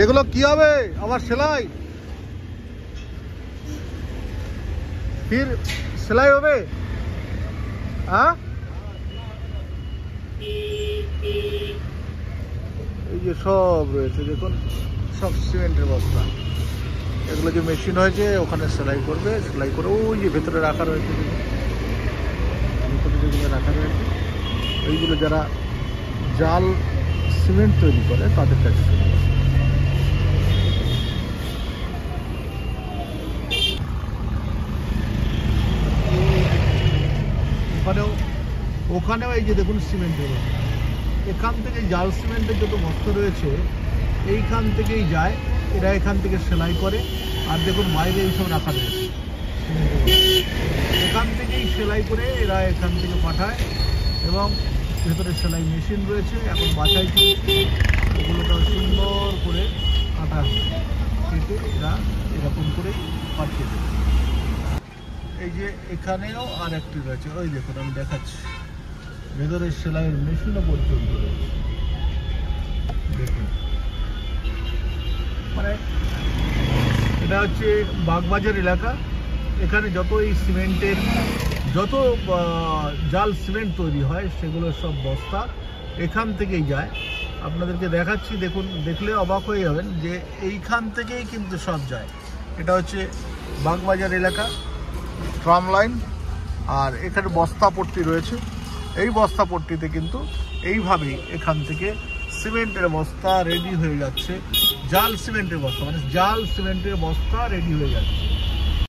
এগুলো কি হবে? আবার সেলাই, ফির সেলাই হবে। হ্যাঁ, এই যে সব রয়েছে দেখুন, সব সিমেন্টের বস্তা। এগুলো যে মেশিন হয়েছে ওখানে সেলাই করবে, সেলাই করে ওই যে ভেতরে রাখা রয়েছে, ভেতরে যেগুলো রাখা রয়েছে ওইগুলো যারা জাল সিমেন্ট তৈরি করে তাদের কাছে চলে যাবে। ওখানেও এই যে দেখুন সিমেন্টের বস্তা, এখান থেকে জাল সিমেন্টের যত বস্তা রয়েছে এইখান থেকেই যায়, এরা এখান থেকে সেলাই করে। আর দেখুন বাইরে এইসব রাখা রয়েছে, এখান থেকেই সেলাই করে এরা এখান থেকে পাঠায় এবং ভেতরে সেলাই মেশিন রয়েছে। এখন বাছাই চলছে, এগুলোটা সুন্দর করে কাটা হয়, কেটে এরা এরকম করে পাঠিয়ে দেবে। এই যে এখানেও আর একটি রয়েছে, ওই দেখুন আমি দেখাচ্ছি, ভেতরে সেলাইয়ের মেশিনও পর্যন্ত রয়েছে দেখুন। মানে এটা হচ্ছে বাগবাজার এলাকা, এখানে যত এই সিমেন্টের যত জাল সিমেন্ট তৈরি হয় সেগুলো সব বস্তা এখান থেকেই যায়। আপনাদেরকে দেখাচ্ছি, দেখুন, দেখলে অবাক হয়ে যাবেন যে এইখান থেকেই কিন্তু সব যায়। এটা হচ্ছে বাগবাজার এলাকা, ট্রাম লাইন, আর এখানে বস্তাপট্টি রয়েছে। এই বস্তাপট্টিতে কিন্তু এইভাবেই এখান থেকে সিমেন্টের বস্তা রেডি হয়ে যাচ্ছে, জাল সিমেন্টের বস্তা, মানে জাল সিমেন্টের বস্তা রেডি হয়ে যাচ্ছে।